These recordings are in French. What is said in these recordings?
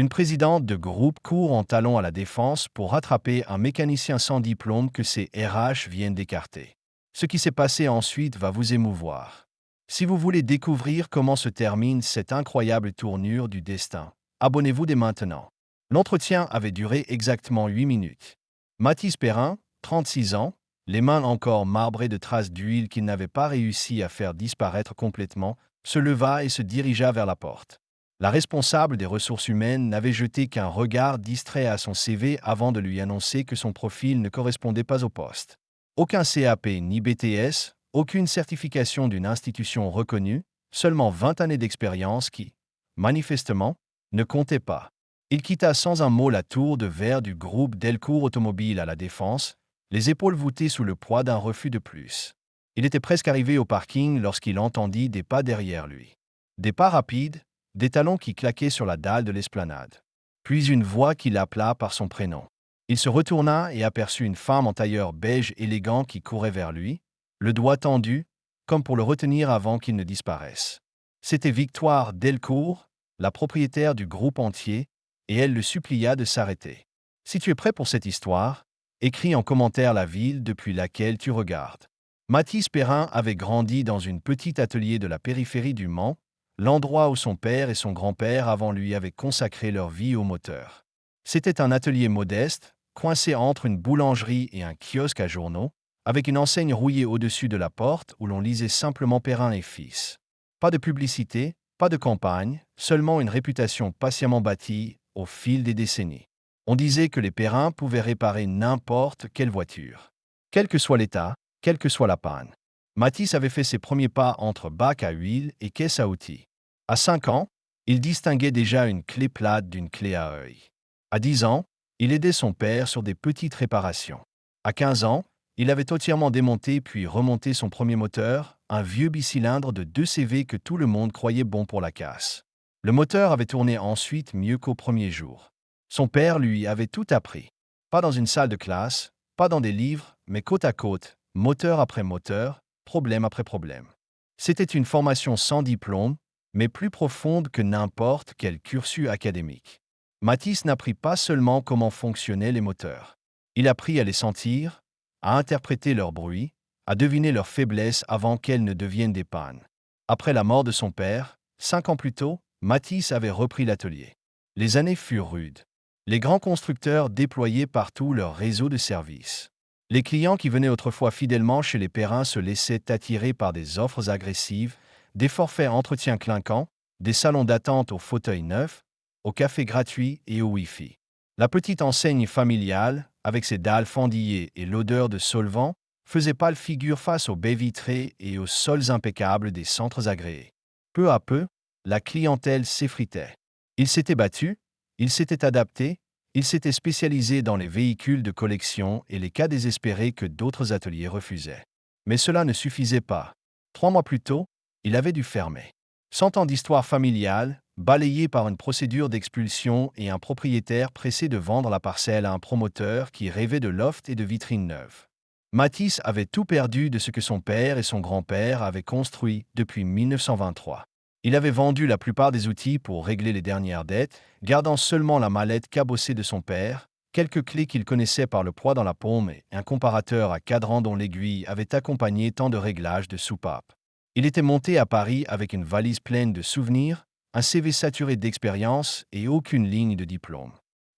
Une présidente de groupe court en talons à la défense pour rattraper un mécanicien sans diplôme que ses RH viennent d'écarter. Ce qui s'est passé ensuite va vous émouvoir. Si vous voulez découvrir comment se termine cette incroyable tournure du destin, abonnez-vous dès maintenant. L'entretien avait duré exactement 8 minutes. Mathis Perrin, 36 ans, les mains encore marbrées de traces d'huile qu'il n'avait pas réussi à faire disparaître complètement, se leva et se dirigea vers la porte. La responsable des ressources humaines n'avait jeté qu'un regard distrait à son CV avant de lui annoncer que son profil ne correspondait pas au poste. Aucun CAP ni BTS, aucune certification d'une institution reconnue, seulement 20 années d'expérience qui, manifestement, ne comptaient pas. Il quitta sans un mot la tour de verre du groupe Delcourt Automobile à la Défense, les épaules voûtées sous le poids d'un refus de plus. Il était presque arrivé au parking lorsqu'il entendit des pas derrière lui. Des pas rapides, des talons qui claquaient sur la dalle de l'esplanade. Puis une voix qui l'appela par son prénom. Il se retourna et aperçut une femme en tailleur beige élégant qui courait vers lui, le doigt tendu, comme pour le retenir avant qu'il ne disparaisse. C'était Victoire Delcourt, la propriétaire du groupe entier, et elle le supplia de s'arrêter. Si tu es prêt pour cette histoire, écris en commentaire la ville depuis laquelle tu regardes. Mathis Perrin avait grandi dans une petite atelier de la périphérie du Mans, l'endroit où son père et son grand-père avant lui avaient consacré leur vie au moteur. C'était un atelier modeste, coincé entre une boulangerie et un kiosque à journaux, avec une enseigne rouillée au-dessus de la porte où l'on lisait simplement Perrin et Fils. Pas de publicité, pas de campagne, seulement une réputation patiemment bâtie au fil des décennies. On disait que les Perrin pouvaient réparer n'importe quelle voiture. Quel que soit l'état, quelle que soit la panne. Mathis avait fait ses premiers pas entre bac à huile et caisse à outils. À 5 ans, il distinguait déjà une clé plate d'une clé à œil. À 10 ans, il aidait son père sur des petites réparations. À 15 ans, il avait entièrement démonté puis remonté son premier moteur, un vieux bicylindre de 2 CV que tout le monde croyait bon pour la casse. Le moteur avait tourné ensuite mieux qu'au premier jour. Son père lui avait tout appris. Pas dans une salle de classe, pas dans des livres, mais côte à côte, moteur après moteur, problème après problème. C'était une formation sans diplôme, mais plus profonde que n'importe quel cursus académique. Mathis n'apprit pas seulement comment fonctionnaient les moteurs. Il apprit à les sentir, à interpréter leur bruit, à deviner leurs faiblesses avant qu'elles ne deviennent des pannes. Après la mort de son père, 5 ans plus tôt, Mathis avait repris l'atelier. Les années furent rudes. Les grands constructeurs déployaient partout leur réseau de services. Les clients qui venaient autrefois fidèlement chez les Perrin se laissaient attirer par des offres agressives, des forfaits entretien clinquants, des salons d'attente aux fauteuils neufs, au café gratuit et au Wi-Fi. La petite enseigne familiale, avec ses dalles fendillées et l'odeur de solvant, faisait pâle figure face aux baies vitrées et aux sols impeccables des centres agréés. Peu à peu, la clientèle s'effritait. Il s'était battu, il s'était adapté, il s'était spécialisé dans les véhicules de collection et les cas désespérés que d'autres ateliers refusaient. Mais cela ne suffisait pas. 3 mois plus tôt, il avait dû fermer. 100 ans d'histoire familiale, balayée par une procédure d'expulsion et un propriétaire pressé de vendre la parcelle à un promoteur qui rêvait de loft et de vitrines neuves. Mathis avait tout perdu de ce que son père et son grand-père avaient construit depuis 1923. Il avait vendu la plupart des outils pour régler les dernières dettes, gardant seulement la mallette cabossée de son père, quelques clés qu'il connaissait par le poids dans la paume et un comparateur à cadran dont l'aiguille avait accompagné tant de réglages de soupapes. Il était monté à Paris avec une valise pleine de souvenirs, un CV saturé d'expérience et aucune ligne de diplôme.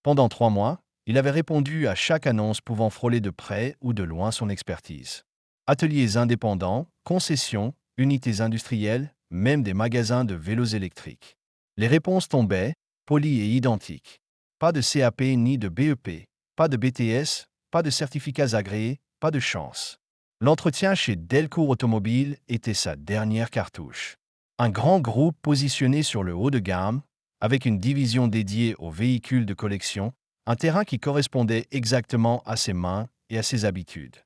Pendant 3 mois, il avait répondu à chaque annonce pouvant frôler de près ou de loin son expertise. Ateliers indépendants, concessions, unités industrielles, même des magasins de vélos électriques. Les réponses tombaient, polies et identiques. Pas de CAP ni de BEP, pas de BTS, pas de certificats agréés, pas de chance. L'entretien chez Delcourt Automobile était sa dernière cartouche. Un grand groupe positionné sur le haut de gamme, avec une division dédiée aux véhicules de collection, un terrain qui correspondait exactement à ses mains et à ses habitudes.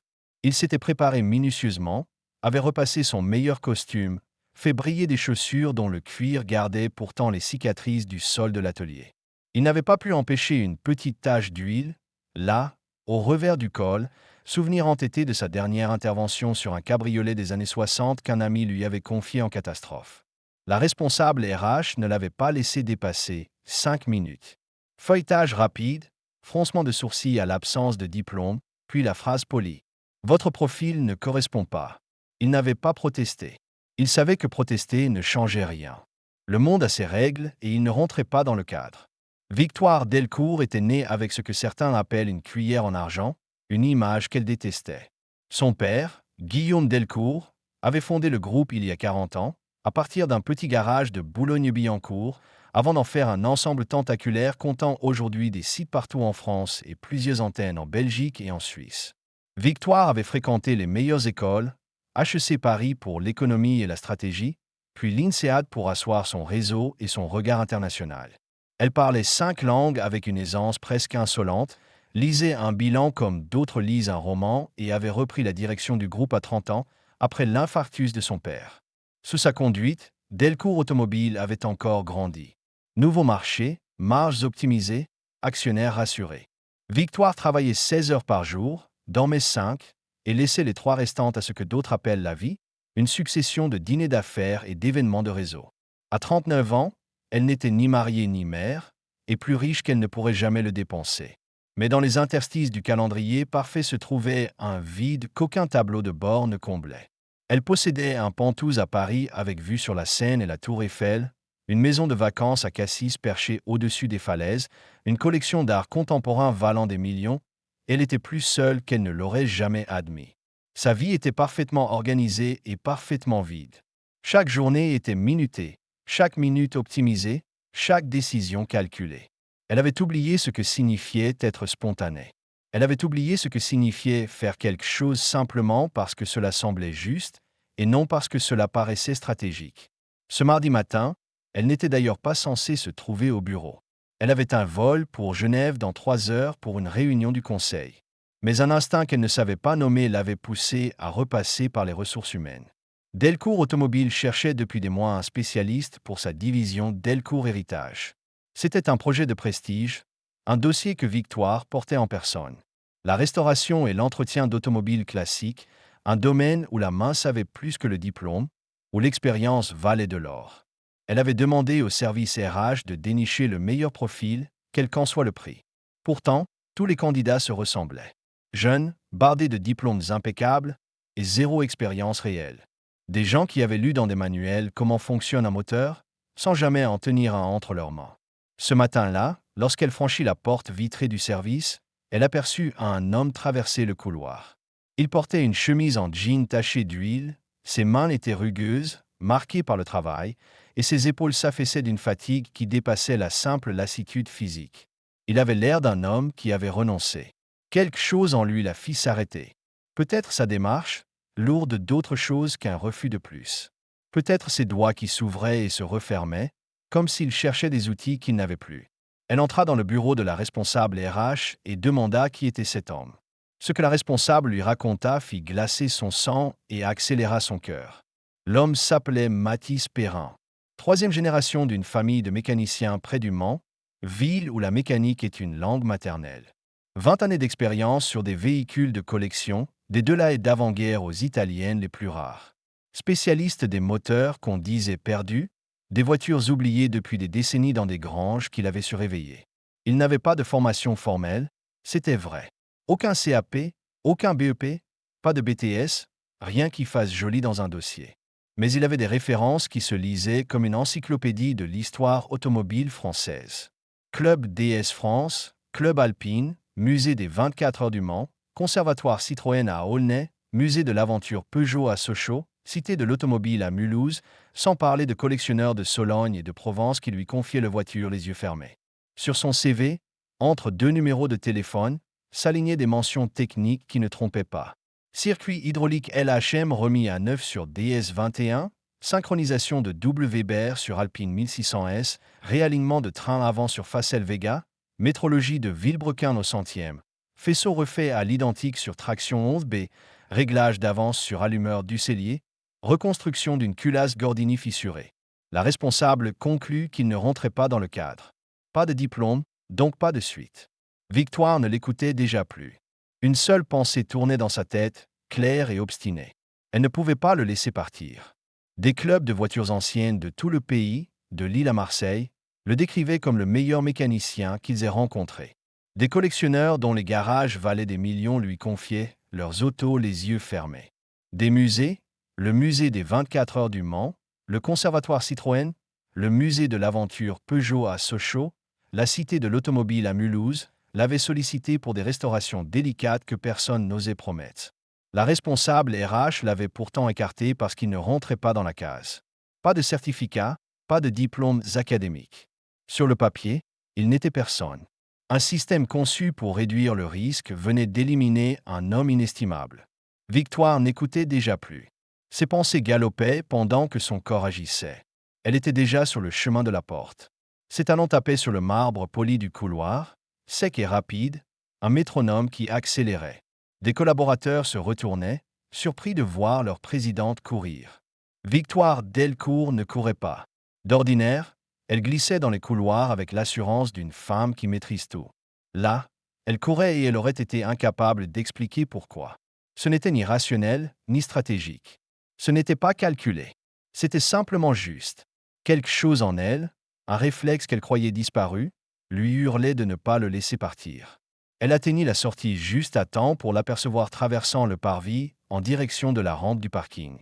Il s'était préparé minutieusement, avait repassé son meilleur costume, fait briller des chaussures dont le cuir gardait pourtant les cicatrices du sol de l'atelier. Il n'avait pas pu empêcher une petite tache d'huile, là, au revers du col, souvenir entêté de sa dernière intervention sur un cabriolet des années 60 qu'un ami lui avait confié en catastrophe. La responsable RH ne l'avait pas laissé dépasser 5 minutes. Feuilletage rapide, froncement de sourcils à l'absence de diplôme, puis la phrase polie. Votre profil ne correspond pas. Il n'avait pas protesté. Il savait que protester ne changeait rien. Le monde a ses règles et il ne rentrait pas dans le cadre. Victoire Delcourt était née avec ce que certains appellent une cuillère en argent, une image qu'elle détestait. Son père, Guillaume Delcourt, avait fondé le groupe il y a 40 ans, à partir d'un petit garage de Boulogne-Billancourt, avant d'en faire un ensemble tentaculaire comptant aujourd'hui des sites partout en France et plusieurs antennes en Belgique et en Suisse. Victoire avait fréquenté les meilleures écoles, HEC Paris pour l'économie et la stratégie, puis l'INSEAD pour asseoir son réseau et son regard international. Elle parlait 5 langues avec une aisance presque insolente, lisait un bilan comme d'autres lisent un roman et avait repris la direction du groupe à 30 ans, après l'infarctus de son père. Sous sa conduite, Delcourt Automobile avait encore grandi. Nouveau marché, marges optimisées, actionnaires rassurés. Victoire travaillait 16 heures par jour, dormait 5 et laissait les 3 restantes à ce que d'autres appellent la vie, une succession de dîners d'affaires et d'événements de réseau. À 39 ans, elle n'était ni mariée ni mère, et plus riche qu'elle ne pourrait jamais le dépenser. Mais dans les interstices du calendrier parfait se trouvait un vide qu'aucun tableau de bord ne comblait. Elle possédait un Penthouse à Paris avec vue sur la Seine et la Tour Eiffel, une maison de vacances à Cassis perchée au-dessus des falaises, une collection d'art contemporain valant des millions. Elle était plus seule qu'elle ne l'aurait jamais admis. Sa vie était parfaitement organisée et parfaitement vide. Chaque journée était minutée, chaque minute optimisée, chaque décision calculée. Elle avait oublié ce que signifiait être spontanée. Elle avait oublié ce que signifiait faire quelque chose simplement parce que cela semblait juste et non parce que cela paraissait stratégique. Ce mardi matin, elle n'était d'ailleurs pas censée se trouver au bureau. Elle avait un vol pour Genève dans 3 heures pour une réunion du conseil. Mais un instinct qu'elle ne savait pas nommer l'avait poussée à repasser par les ressources humaines. Delcourt Automobile cherchait depuis des mois un spécialiste pour sa division Delcourt Héritage. C'était un projet de prestige, un dossier que Victoire portait en personne. La restauration et l'entretien d'automobiles classiques, un domaine où la main savait plus que le diplôme, où l'expérience valait de l'or. Elle avait demandé au service RH de dénicher le meilleur profil, quel qu'en soit le prix. Pourtant, tous les candidats se ressemblaient. Jeunes, bardés de diplômes impeccables et zéro expérience réelle. Des gens qui avaient lu dans des manuels comment fonctionne un moteur, sans jamais en tenir un entre leurs mains. Ce matin-là, lorsqu'elle franchit la porte vitrée du service, elle aperçut un homme traverser le couloir. Il portait une chemise en jean tachée d'huile, ses mains étaient rugueuses, marquées par le travail, et ses épaules s'affaissaient d'une fatigue qui dépassait la simple lassitude physique. Il avait l'air d'un homme qui avait renoncé. Quelque chose en lui la fit s'arrêter. Peut-être sa démarche, lourde d'autre chose qu'un refus de plus. Peut-être ses doigts qui s'ouvraient et se refermaient, comme s'il cherchait des outils qu'il n'avait plus. Elle entra dans le bureau de la responsable RH et demanda qui était cet homme. Ce que la responsable lui raconta fit glacer son sang et accéléra son cœur. L'homme s'appelait Mathis Perrin. 3e génération d'une famille de mécaniciens près du Mans, ville où la mécanique est une langue maternelle. 20 années d'expérience sur des véhicules de collection, des Delahaye d'avant-guerre aux italiennes les plus rares. Spécialiste des moteurs qu'on disait perdus, des voitures oubliées depuis des décennies dans des granges qu'il avait su réveiller. Il n'avait pas de formation formelle, c'était vrai. Aucun CAP, aucun BEP, pas de BTS, rien qui fasse joli dans un dossier. Mais il avait des références qui se lisaient comme une encyclopédie de l'histoire automobile française. Club DS France, Club Alpine, Musée des 24 heures du Mans, Conservatoire Citroën à Aulnay, Musée de l'aventure Peugeot à Sochaux, Cité de l'automobile à Mulhouse, sans parler de collectionneurs de Sologne et de Provence qui lui confiaient le voiture les yeux fermés. Sur son CV, entre 2 numéros de téléphone, s'alignaient des mentions techniques qui ne trompaient pas. Circuit hydraulique LHM remis à neuf sur DS21, synchronisation de double Weber sur Alpine 1600S, réalignement de train avant sur Facel Vega, métrologie de Villebrequin au centième, faisceau refait à l'identique sur traction 11B, réglage d'avance sur allumeur du cellier, reconstruction d'une culasse Gordini fissurée. La responsable conclut qu'il ne rentrait pas dans le cadre. Pas de diplôme, donc pas de suite. Victoire ne l'écoutait déjà plus. Une seule pensée tournait dans sa tête, claire et obstinée. Elle ne pouvait pas le laisser partir. Des clubs de voitures anciennes de tout le pays, de Lille à Marseille, le décrivaient comme le meilleur mécanicien qu'ils aient rencontré. Des collectionneurs dont les garages valaient des millions lui confiaient leurs autos les yeux fermés. Des musées, le musée des 24 heures du Mans, le conservatoire Citroën, le musée de l'aventure Peugeot à Sochaux, la cité de l'automobile à Mulhouse, l'avaient sollicité pour des restaurations délicates que personne n'osait promettre. La responsable RH l'avait pourtant écarté parce qu'il ne rentrait pas dans la case. Pas de certificat, pas de diplômes académiques. Sur le papier, il n'était personne. Un système conçu pour réduire le risque venait d'éliminer un homme inestimable. Victoire n'écoutait déjà plus. Ses pensées galopaient pendant que son corps agissait. Elle était déjà sur le chemin de la porte. Ses talons tapaient sur le marbre poli du couloir, sec et rapide, un métronome qui accélérait. Des collaborateurs se retournaient, surpris de voir leur présidente courir. Victoire Delcourt ne courait pas. D'ordinaire, elle glissait dans les couloirs avec l'assurance d'une femme qui maîtrise tout. Là, elle courait et elle aurait été incapable d'expliquer pourquoi. Ce n'était ni rationnel, ni stratégique. Ce n'était pas calculé. C'était simplement juste. Quelque chose en elle, un réflexe qu'elle croyait disparu, lui hurlait de ne pas le laisser partir. Elle atteignit la sortie juste à temps pour l'apercevoir traversant le parvis en direction de la rampe du parking.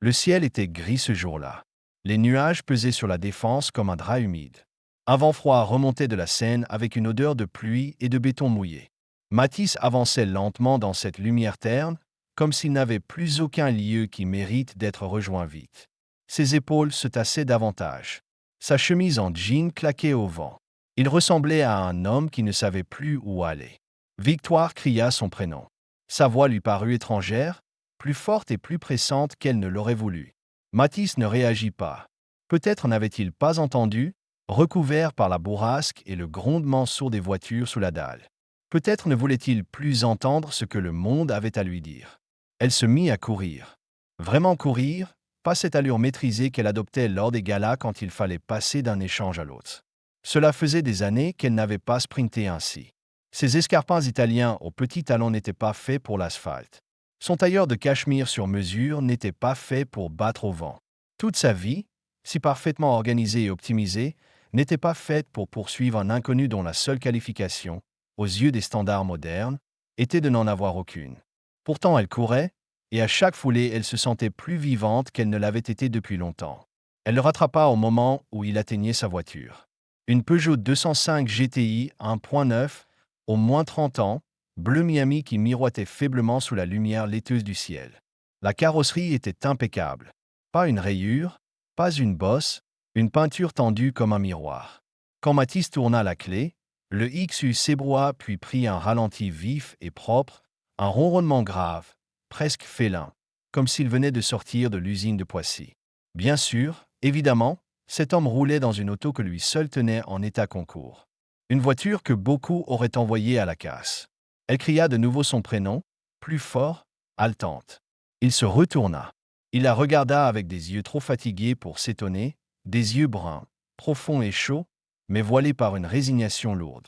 Le ciel était gris ce jour-là. Les nuages pesaient sur la Défense comme un drap humide. Un vent froid remontait de la Seine avec une odeur de pluie et de béton mouillé. Matisse avançait lentement dans cette lumière terne, comme s'il n'avait plus aucun lieu qui mérite d'être rejoint vite. Ses épaules se tassaient davantage. Sa chemise en jean claquait au vent. Il ressemblait à un homme qui ne savait plus où aller. Victoire cria son prénom. Sa voix lui parut étrangère, plus forte et plus pressante qu'elle ne l'aurait voulu. Matisse ne réagit pas. Peut-être n'avait-il pas entendu, recouvert par la bourrasque et le grondement sourd des voitures sous la dalle. Peut-être ne voulait-il plus entendre ce que le monde avait à lui dire. Elle se mit à courir. Vraiment courir, pas cette allure maîtrisée qu'elle adoptait lors des galas quand il fallait passer d'un échange à l'autre. Cela faisait des années qu'elle n'avait pas sprinté ainsi. Ses escarpins italiens aux petits talons n'étaient pas faits pour l'asphalte. Son tailleur de cachemire sur mesure n'était pas fait pour battre au vent. Toute sa vie, si parfaitement organisée et optimisée, n'était pas faite pour poursuivre un inconnu dont la seule qualification, aux yeux des standards modernes, était de n'en avoir aucune. Pourtant elle courait, et à chaque foulée elle se sentait plus vivante qu'elle ne l'avait été depuis longtemps. Elle le rattrapa au moment où il atteignait sa voiture. Une Peugeot 205 GTI 1.9, au moins 30 ans, bleu Miami qui miroitait faiblement sous la lumière laiteuse du ciel. La carrosserie était impeccable. Pas une rayure, pas une bosse, une peinture tendue comme un miroir. Quand Matisse tourna la clé, le XU s'ébroua puis prit un ralenti vif et propre, un ronronnement grave, presque félin, comme s'il venait de sortir de l'usine de Poissy. Bien sûr, évidemment, cet homme roulait dans une auto que lui seul tenait en état concours. Une voiture que beaucoup auraient envoyée à la casse. Elle cria de nouveau son prénom, plus fort, haletante. Il se retourna. Il la regarda avec des yeux trop fatigués pour s'étonner, des yeux bruns, profonds et chauds, mais voilés par une résignation lourde.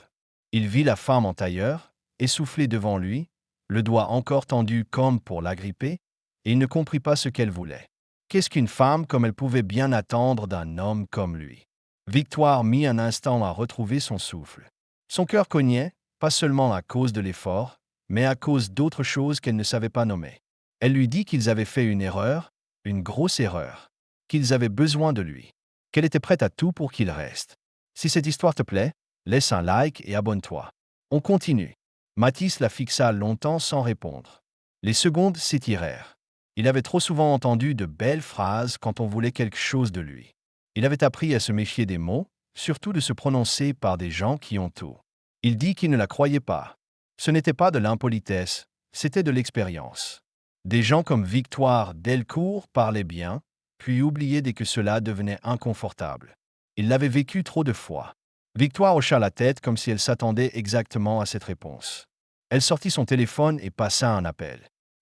Il vit la femme en tailleur, essoufflée devant lui, le doigt encore tendu comme pour l'agripper, et il ne comprit pas ce qu'elle voulait. Qu'est-ce qu'une femme comme elle pouvait bien attendre d'un homme comme lui? Victoire mit un instant à retrouver son souffle. Son cœur cognait, pas seulement à cause de l'effort, mais à cause d'autres choses qu'elle ne savait pas nommer. Elle lui dit qu'ils avaient fait une erreur, une grosse erreur, qu'ils avaient besoin de lui, qu'elle était prête à tout pour qu'il reste. Si cette histoire te plaît, laisse un like et abonne-toi. On continue. Matisse la fixa longtemps sans répondre. Les secondes s'étirèrent. Il avait trop souvent entendu de belles phrases quand on voulait quelque chose de lui. Il avait appris à se méfier des mots, surtout de se prononcer par des gens qui ont tout. Il dit qu'il ne la croyait pas. Ce n'était pas de l'impolitesse, c'était de l'expérience. Des gens comme Victoire Delcourt parlaient bien, puis oubliaient dès que cela devenait inconfortable. Il l'avait vécu trop de fois. Victoire hocha la tête comme si elle s'attendait exactement à cette réponse. Elle sortit son téléphone et passa un appel.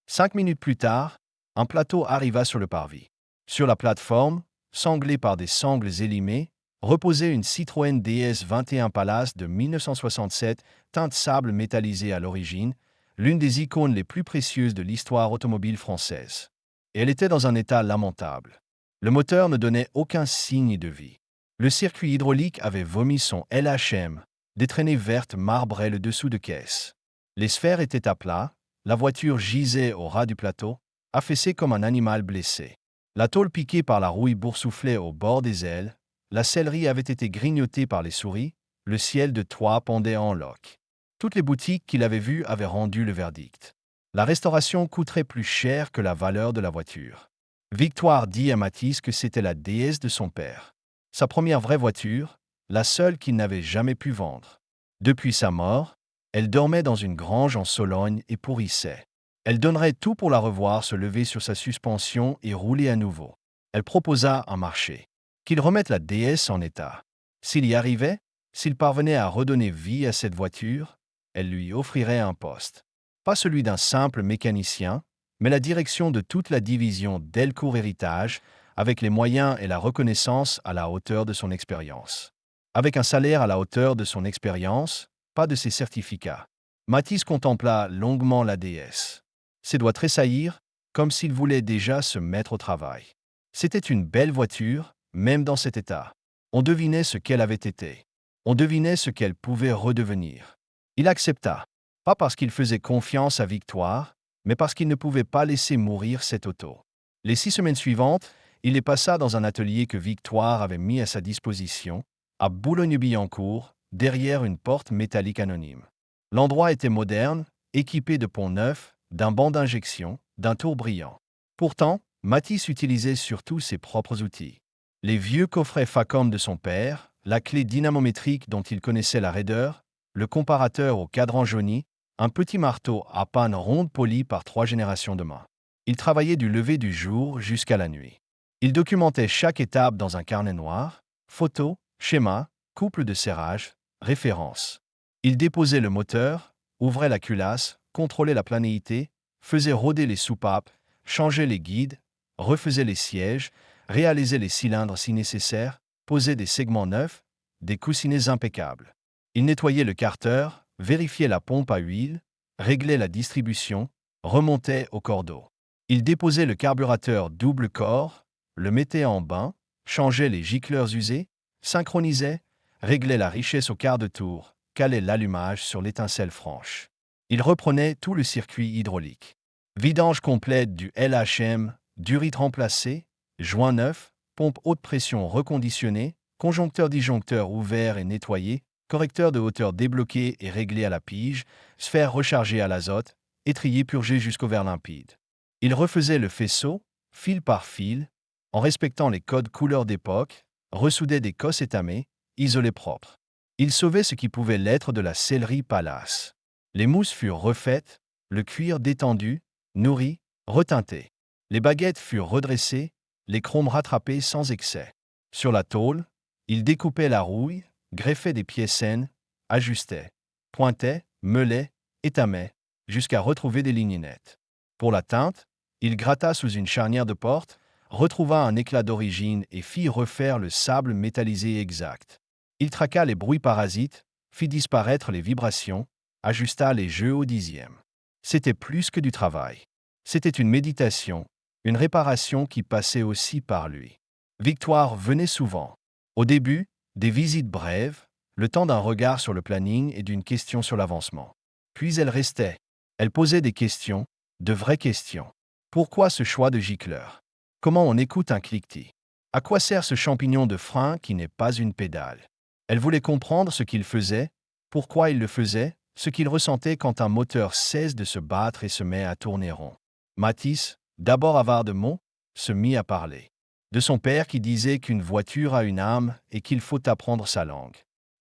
5 minutes plus tard, un plateau arriva sur le parvis. Sur la plateforme, sanglée par des sangles élimées, reposait une Citroën DS 21 Palace de 1967, teinte sable métallisée à l'origine, l'une des icônes les plus précieuses de l'histoire automobile française. Et elle était dans un état lamentable. Le moteur ne donnait aucun signe de vie. Le circuit hydraulique avait vomi son LHM. Des traînées vertes marbraient le dessous de caisse. Les sphères étaient à plat, la voiture gisait au ras du plateau, affaissée comme un animal blessé. La tôle piquée par la rouille boursouflait au bord des ailes, la sellerie avait été grignotée par les souris, le ciel de toit pendait en loques. Toutes les boutiques qu'il avait vues avaient rendu le verdict. La restauration coûterait plus cher que la valeur de la voiture. Victoire dit à Mathis que c'était la déesse de son père. Sa première vraie voiture, la seule qu'il n'avait jamais pu vendre. Depuis sa mort, elle dormait dans une grange en Sologne et pourrissait. Elle donnerait tout pour la revoir se lever sur sa suspension et rouler à nouveau. Elle proposa un marché. Qu'il remette la déesse en état. S'il y arrivait, s'il parvenait à redonner vie à cette voiture, elle lui offrirait un poste. Pas celui d'un simple mécanicien, mais la direction de toute la division Delcourt Héritage, avec les moyens et la reconnaissance à la hauteur de son expérience. Avec un salaire à la hauteur de son expérience, pas de ses certificats. Mathis contempla longuement la déesse. Ses doigts tressaillirent, comme s'il voulait déjà se mettre au travail. C'était une belle voiture, même dans cet état. On devinait ce qu'elle avait été. On devinait ce qu'elle pouvait redevenir. Il accepta, pas parce qu'il faisait confiance à Victoire, mais parce qu'il ne pouvait pas laisser mourir cette auto. Les 6 semaines suivantes, il les passa dans un atelier que Victoire avait mis à sa disposition, à Boulogne-Billancourt, derrière une porte métallique anonyme. L'endroit était moderne, équipé de ponts neufs, d'un banc d'injection, d'un tour brillant. Pourtant, Mathis utilisait surtout ses propres outils. Les vieux coffrets Facom de son père, la clé dynamométrique dont il connaissait la raideur, le comparateur au cadran jauni, un petit marteau à panne ronde poli par 3 générations de mains. Il travaillait du lever du jour jusqu'à la nuit. Il documentait chaque étape dans un carnet noir, photos, schémas, couple de serrage, références. Il déposait le moteur, ouvrait la culasse, contrôlait la planéité, faisait rôder les soupapes, changeait les guides, refaisait les sièges, réalisait les cylindres si nécessaire, posait des segments neufs, des coussinets impeccables. Il nettoyait le carter, vérifiait la pompe à huile, réglait la distribution, remontait au cordeau. Il déposait le carburateur double corps, le mettait en bain, changeait les gicleurs usés, synchronisait, réglait la richesse au quart de tour, calait l'allumage sur l'étincelle franche. Il reprenait tout le circuit hydraulique. Vidange complète du LHM, durite remplacée, joint neuf, pompe haute pression reconditionnée, conjoncteur-disjoncteur ouvert et nettoyé, correcteur de hauteur débloqué et réglé à la pige, sphère rechargée à l'azote, étrier purgé jusqu'au verre limpide. Il refaisait le faisceau, fil par fil, en respectant les codes couleurs d'époque, ressoudait des cosses étamées, isolés propres. Il sauvait ce qui pouvait l'être de la sellerie palace. Les mousses furent refaites, le cuir détendu, nourri, reteinté. Les baguettes furent redressées, les chromes rattrapés sans excès. Sur la tôle, il découpait la rouille, greffait des pièces saines, ajustait, pointait, meulait, étamait, jusqu'à retrouver des lignes nettes. Pour la teinte, il gratta sous une charnière de porte, retrouva un éclat d'origine et fit refaire le sable métallisé exact. Il traqua les bruits parasites, fit disparaître les vibrations, ajusta les jeux au dixième. C'était plus que du travail. C'était une méditation, une réparation qui passait aussi par lui. Victoire venait souvent. Au début, des visites brèves, le temps d'un regard sur le planning et d'une question sur l'avancement. Puis elle restait. Elle posait des questions, de vraies questions. Pourquoi ce choix de gicleur? Comment on écoute un cliquetis? À quoi sert ce champignon de frein qui n'est pas une pédale? Elle voulait comprendre ce qu'il faisait, pourquoi il le faisait, ce qu'il ressentait quand un moteur cesse de se battre et se met à tourner rond. Mathis, d'abord avare de mots, se mit à parler. De son père qui disait qu'une voiture a une âme et qu'il faut apprendre sa langue.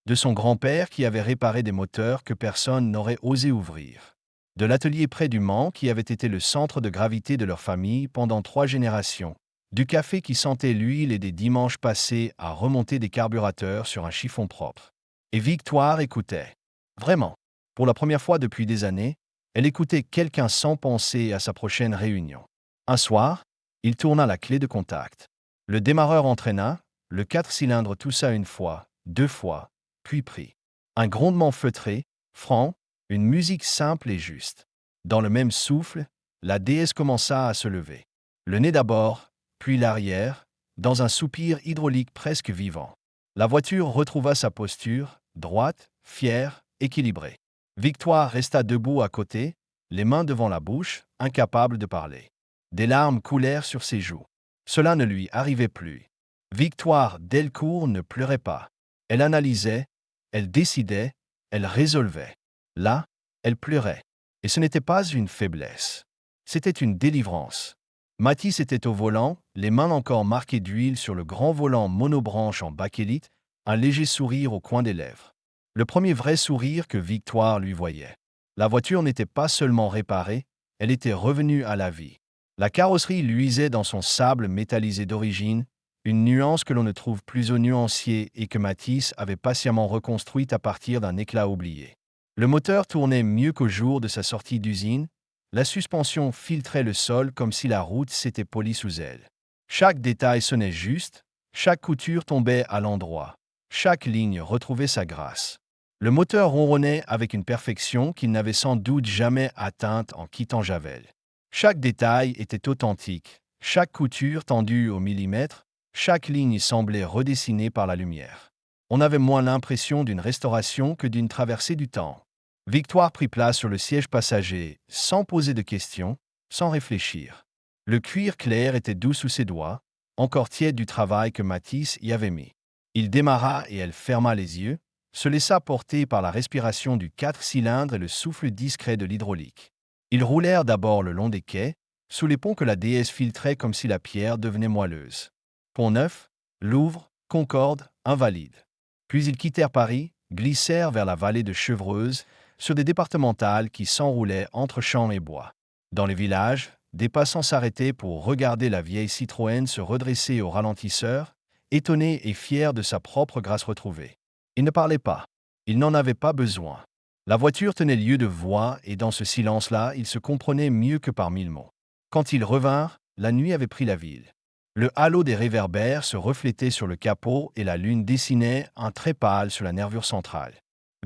De son grand-père qui avait réparé des moteurs que personne n'aurait osé ouvrir. De l'atelier près du Mans qui avait été le centre de gravité de leur famille pendant 3 générations. Du café qui sentait l'huile et des dimanches passés à remonter des carburateurs sur un chiffon propre. Et Victoire écoutait. Vraiment. Pour la première fois depuis des années, elle écoutait quelqu'un sans penser à sa prochaine réunion. Un soir, il tourna la clé de contact. Le démarreur entraîna, le 4 cylindres toussa une fois, 2 fois, puis prit. Un grondement feutré, franc, une musique simple et juste. Dans le même souffle, la déesse commença à se lever. Le nez d'abord, puis l'arrière, dans un soupir hydraulique presque vivant. La voiture retrouva sa posture, droite, fière, équilibrée. Victoire resta debout à côté, les mains devant la bouche, incapable de parler. Des larmes coulèrent sur ses joues. Cela ne lui arrivait plus. Victoire Delcourt ne pleurait pas. Elle analysait, elle décidait, elle résolvait. Là, elle pleurait. Et ce n'était pas une faiblesse. C'était une délivrance. Mathis était au volant, les mains encore marquées d'huile sur le grand volant monobranche en bakélite, un léger sourire au coin des lèvres. Le premier vrai sourire que Victoire lui voyait. La voiture n'était pas seulement réparée, elle était revenue à la vie. La carrosserie luisait dans son sable métallisé d'origine, une nuance que l'on ne trouve plus au nuancier et que Mathis avait patiemment reconstruite à partir d'un éclat oublié. Le moteur tournait mieux qu'au jour de sa sortie d'usine, la suspension filtrait le sol comme si la route s'était polie sous elle. Chaque détail sonnait juste, chaque couture tombait à l'endroit, chaque ligne retrouvait sa grâce. Le moteur ronronnait avec une perfection qu'il n'avait sans doute jamais atteinte en quittant Javel. Chaque détail était authentique, chaque couture tendue au millimètre, chaque ligne semblait redessinée par la lumière. On avait moins l'impression d'une restauration que d'une traversée du temps. Victoire prit place sur le siège passager, sans poser de questions, sans réfléchir. Le cuir clair était doux sous ses doigts, encore tiède du travail que Mathis y avait mis. Il démarra et elle ferma les yeux, se laissa porter par la respiration du 4 cylindres et le souffle discret de l'hydraulique. Ils roulèrent d'abord le long des quais, sous les ponts que la déesse filtrait comme si la pierre devenait moelleuse. Pont-Neuf, Louvre, Concorde, Invalides. Puis ils quittèrent Paris, glissèrent vers la vallée de Chevreuse, sur des départementales qui s'enroulaient entre champs et bois. Dans les villages, des passants s'arrêtaient pour regarder la vieille Citroën se redresser au ralentisseur, étonnée et fière de sa propre grâce retrouvée. Ils ne parlaient pas. Ils n'en avaient pas besoin. La voiture tenait lieu de voix et dans ce silence-là, ils se comprenaient mieux que par mille mots. Quand ils revinrent, la nuit avait pris la ville. Le halo des réverbères se reflétait sur le capot et la lune dessinait un trait pâle sur la nervure centrale.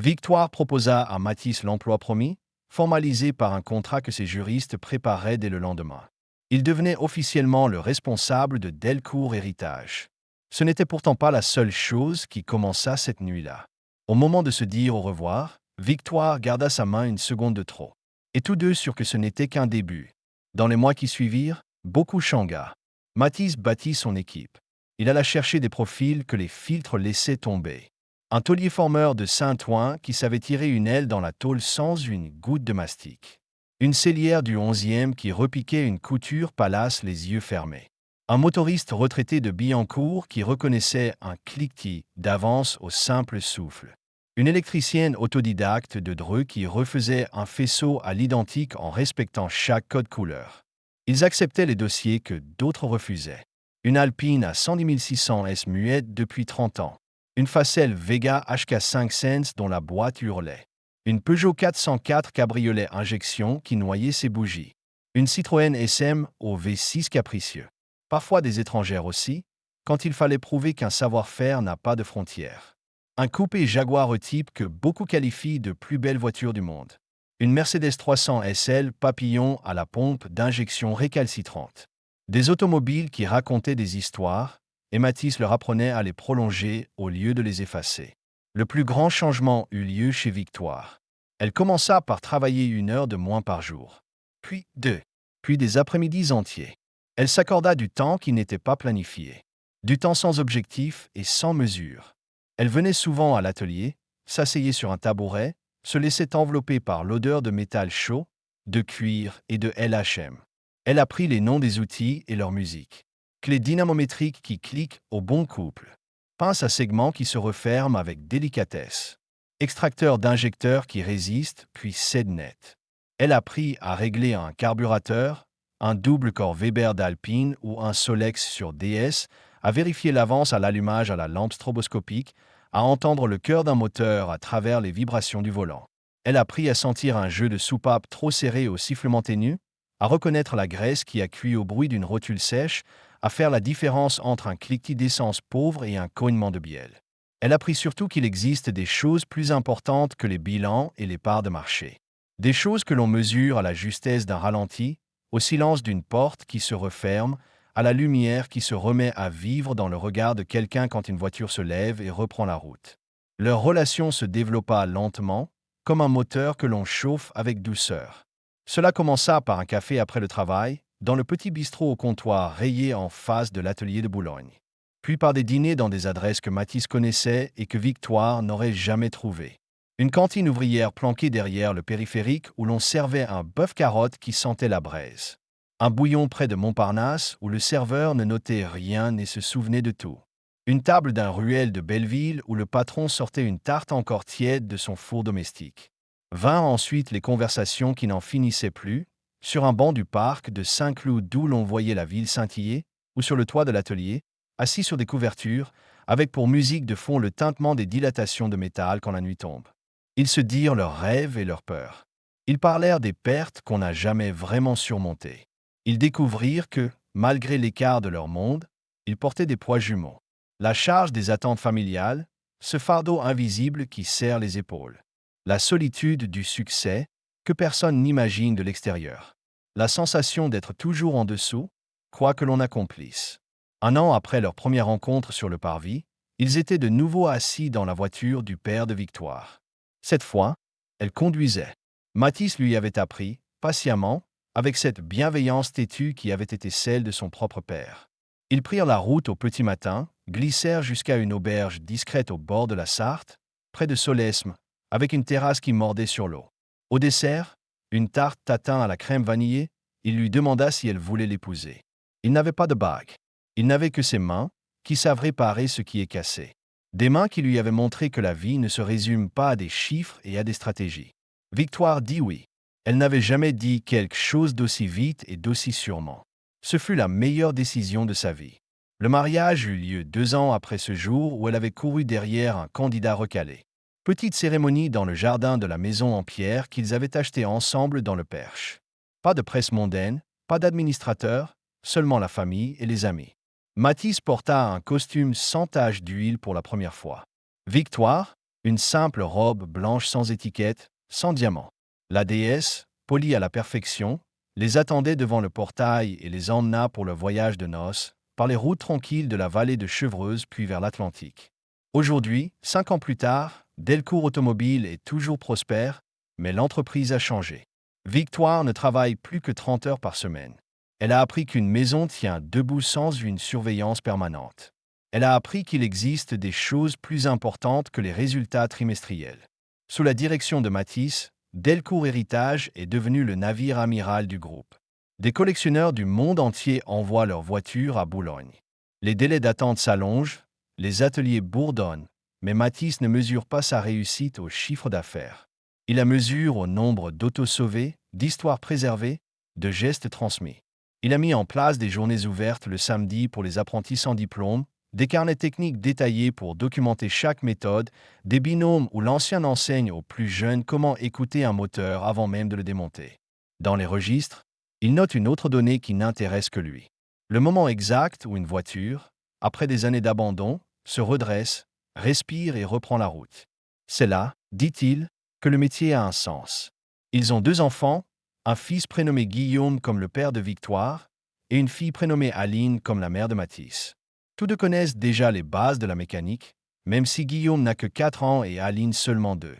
Victoire proposa à Mathis l'emploi promis, formalisé par un contrat que ses juristes prépareraient dès le lendemain. Il devenait officiellement le responsable de Delcourt Héritage. Ce n'était pourtant pas la seule chose qui commença cette nuit-là. Au moment de se dire au revoir, Victoire garda sa main une seconde de trop. Et tous deux sûrs que ce n'était qu'un début. Dans les mois qui suivirent, beaucoup changea. Mathis bâtit son équipe. Il alla chercher des profils que les filtres laissaient tomber. Un taulier formeur de Saint-Ouen qui savait tirer une aile dans la tôle sans une goutte de mastic. Une sellière du 11e qui repiquait une couture palace les yeux fermés. Un motoriste retraité de Billancourt qui reconnaissait un cliquetis d'avance au simple souffle. Une électricienne autodidacte de Dreux qui refaisait un faisceau à l'identique en respectant chaque code couleur. Ils acceptaient les dossiers que d'autres refusaient. Une Alpine à 110 600 S muette depuis 30 ans. Une Facel Vega HK5 Sense dont la boîte hurlait. Une Peugeot 404 cabriolet injection qui noyait ses bougies. Une Citroën SM au V6 capricieux. Parfois des étrangères aussi, quand il fallait prouver qu'un savoir-faire n'a pas de frontières. Un coupé Jaguar E-Type que beaucoup qualifient de plus belle voiture du monde. Une Mercedes 300 SL papillon à la pompe d'injection récalcitrante. Des automobiles qui racontaient des histoires, et Mathis leur apprenait à les prolonger au lieu de les effacer. Le plus grand changement eut lieu chez Victoire. Elle commença par travailler 1 heure de moins par jour. Puis 2. Puis des après-midi entiers. Elle s'accorda du temps qui n'était pas planifié. Du temps sans objectif et sans mesure. Elle venait souvent à l'atelier, s'asseyait sur un tabouret, se laissait envelopper par l'odeur de métal chaud, de cuir et de LHM. Elle apprit les noms des outils et leur musique. Clé dynamométrique qui clique au bon couple. Pince à segments qui se referment avec délicatesse. Extracteur d'injecteur qui résiste, puis cède net. Elle apprit à régler un carburateur, un double corps Weber d'Alpine ou un Solex sur DS, à vérifier l'avance à l'allumage à la lampe stroboscopique, à entendre le cœur d'un moteur à travers les vibrations du volant. Elle apprit à sentir un jeu de soupape trop serré au sifflement ténu, à reconnaître la graisse qui a cuit au bruit d'une rotule sèche, à faire la différence entre un cliquetis d'essence pauvre et un cognement de bielle. Elle apprit surtout qu'il existe des choses plus importantes que les bilans et les parts de marché. Des choses que l'on mesure à la justesse d'un ralenti, au silence d'une porte qui se referme, à la lumière qui se remet à vivre dans le regard de quelqu'un quand une voiture se lève et reprend la route. Leur relation se développa lentement, comme un moteur que l'on chauffe avec douceur. Cela commença par un café après le travail, dans le petit bistrot au comptoir rayé en face de l'atelier de Boulogne. Puis par des dîners dans des adresses que Mathis connaissait et que Victoire n'aurait jamais trouvées. Une cantine ouvrière planquée derrière le périphérique où l'on servait un bœuf-carotte qui sentait la braise. Un bouillon près de Montparnasse où le serveur ne notait rien et se souvenait de tout. Une table d'un ruelle de Belleville où le patron sortait une tarte encore tiède de son four domestique. Vinrent ensuite les conversations qui n'en finissaient plus, sur un banc du parc de Saint-Cloud d'où l'on voyait la ville scintiller, ou sur le toit de l'atelier, assis sur des couvertures, avec pour musique de fond le tintement des dilatations de métal quand la nuit tombe. Ils se dirent leurs rêves et leurs peurs. Ils parlèrent des pertes qu'on n'a jamais vraiment surmontées. Ils découvrirent que, malgré l'écart de leur monde, ils portaient des poids jumeaux. La charge des attentes familiales, ce fardeau invisible qui serre les épaules. La solitude du succès, que personne n'imagine de l'extérieur. La sensation d'être toujours en dessous, quoi que l'on accomplisse. Un an après leur première rencontre sur le parvis, ils étaient de nouveau assis dans la voiture du père de Victoire. Cette fois, elle conduisait. Mathis lui avait appris, patiemment, avec cette bienveillance têtue qui avait été celle de son propre père. Ils prirent la route au petit matin, glissèrent jusqu'à une auberge discrète au bord de la Sarthe, près de Solesmes, avec une terrasse qui mordait sur l'eau. Au dessert, une tarte tatin à la crème vanillée, il lui demanda si elle voulait l'épouser. Il n'avait pas de bague. Il n'avait que ses mains, qui savent réparer ce qui est cassé. Des mains qui lui avaient montré que la vie ne se résume pas à des chiffres et à des stratégies. Victoire dit oui. Elle n'avait jamais dit quelque chose d'aussi vite et d'aussi sûrement. Ce fut la meilleure décision de sa vie. Le mariage eut lieu 2 ans après ce jour où elle avait couru derrière un candidat recalé. Petite cérémonie dans le jardin de la maison en pierre qu'ils avaient achetée ensemble dans le Perche. Pas de presse mondaine, pas d'administrateur, seulement la famille et les amis. Mathis porta un costume sans tache d'huile pour la première fois. Victoire, une simple robe blanche sans étiquette, sans diamant. La déesse, polie à la perfection, les attendait devant le portail et les emmena pour le voyage de noces, par les routes tranquilles de la vallée de Chevreuse puis vers l'Atlantique. Aujourd'hui, 5 ans plus tard, Delcourt Automobile est toujours prospère, mais l'entreprise a changé. Victoire ne travaille plus que 30 heures par semaine. Elle a appris qu'une maison tient debout sans une surveillance permanente. Elle a appris qu'il existe des choses plus importantes que les résultats trimestriels. Sous la direction de Mathis, Delcourt Héritage est devenu le navire amiral du groupe. Des collectionneurs du monde entier envoient leurs voitures à Boulogne. Les délais d'attente s'allongent, les ateliers bourdonnent, mais Mathis ne mesure pas sa réussite au chiffre d'affaires. Il la mesure au nombre d'autos sauvés, d'histoires préservées, de gestes transmis. Il a mis en place des journées ouvertes le samedi pour les apprentis sans diplôme, des carnets techniques détaillés pour documenter chaque méthode, des binômes où l'ancien enseigne aux plus jeunes comment écouter un moteur avant même de le démonter. Dans les registres, il note une autre donnée qui n'intéresse que lui. Le moment exact où une voiture, après des années d'abandon, se redresse, respire et reprend la route. C'est là, dit-il, que le métier a un sens. Ils ont 2 enfants, un fils prénommé Guillaume comme le père de Victoire, et une fille prénommée Aline comme la mère de Mathis. Tous deux connaissent déjà les bases de la mécanique, même si Guillaume n'a que 4 ans et Aline seulement 2.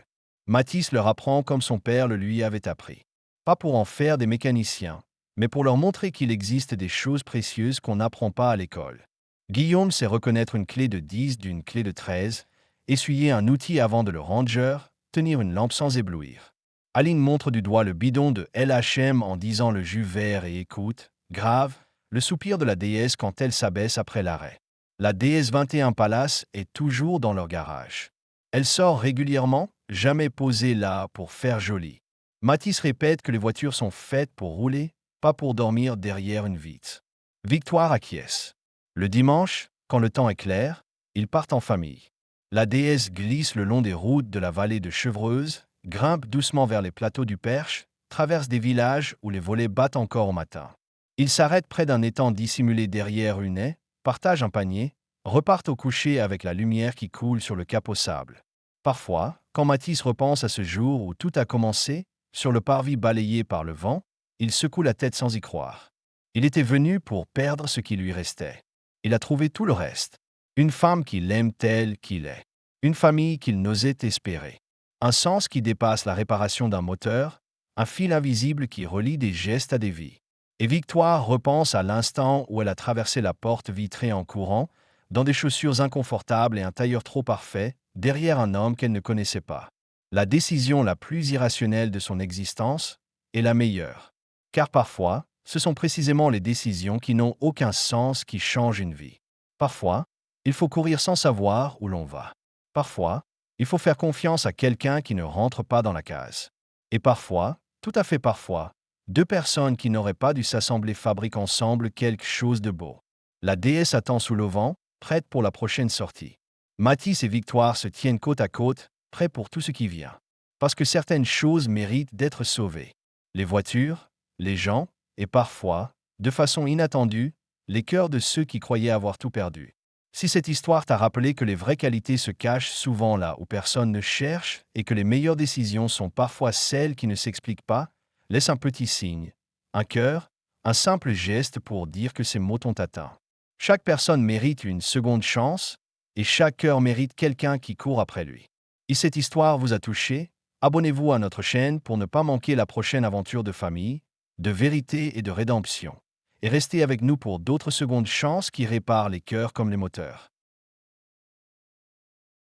Mathis leur apprend comme son père le lui avait appris. Pas pour en faire des mécaniciens, mais pour leur montrer qu'il existe des choses précieuses qu'on n'apprend pas à l'école. Guillaume sait reconnaître une clé de 10 d'une clé de 13, essuyer un outil avant de le ranger, tenir une lampe sans éblouir. Aline montre du doigt le bidon de LHM en disant le jus vert et écoute, grave, le soupir de la déesse quand elle s'abaisse après l'arrêt. La DS 21 Palace est toujours dans leur garage. Elle sort régulièrement, jamais posée là pour faire joli. Mathis répète que les voitures sont faites pour rouler, pas pour dormir derrière une vitre. Victoire acquiesce. Le dimanche, quand le temps est clair, ils partent en famille. La déesse glisse le long des routes de la vallée de Chevreuse, grimpe doucement vers les plateaux du Perche, traverse des villages où les volets battent encore au matin. Ils s'arrêtent près d'un étang dissimulé derrière une haie, partagent un panier, repartent au coucher avec la lumière qui coule sur le cap au sable. Parfois, quand Mathis repense à ce jour où tout a commencé, sur le parvis balayé par le vent, il secoue la tête sans y croire. Il était venu pour perdre ce qui lui restait. Il a trouvé tout le reste. Une femme qu'il aime telle qu'il est. Une famille qu'il n'osait espérer. Un sens qui dépasse la réparation d'un moteur, un fil invisible qui relie des gestes à des vies. Et Victoire repense à l'instant où elle a traversé la porte vitrée en courant, dans des chaussures inconfortables et un tailleur trop parfait, derrière un homme qu'elle ne connaissait pas. La décision la plus irrationnelle de son existence est la meilleure. Car parfois, ce sont précisément les décisions qui n'ont aucun sens qui changent une vie. Parfois, il faut courir sans savoir où l'on va. Parfois, il faut faire confiance à quelqu'un qui ne rentre pas dans la case. Et parfois, tout à fait parfois, deux personnes qui n'auraient pas dû s'assembler fabriquent ensemble quelque chose de beau. La déesse attend sous le vent, prête pour la prochaine sortie. Mathis et Victoire se tiennent côte à côte, prêts pour tout ce qui vient. Parce que certaines choses méritent d'être sauvées. Les voitures, les gens, et parfois, de façon inattendue, les cœurs de ceux qui croyaient avoir tout perdu. Si cette histoire t'a rappelé que les vraies qualités se cachent souvent là où personne ne cherche et que les meilleures décisions sont parfois celles qui ne s'expliquent pas, laisse un petit signe, un cœur, un simple geste pour dire que ces mots t'ont atteint. Chaque personne mérite une seconde chance et chaque cœur mérite quelqu'un qui court après lui. Si cette histoire vous a touché, abonnez-vous à notre chaîne pour ne pas manquer la prochaine aventure de famille, de vérité et de rédemption. Et restez avec nous pour d'autres secondes chances qui réparent les cœurs comme les moteurs.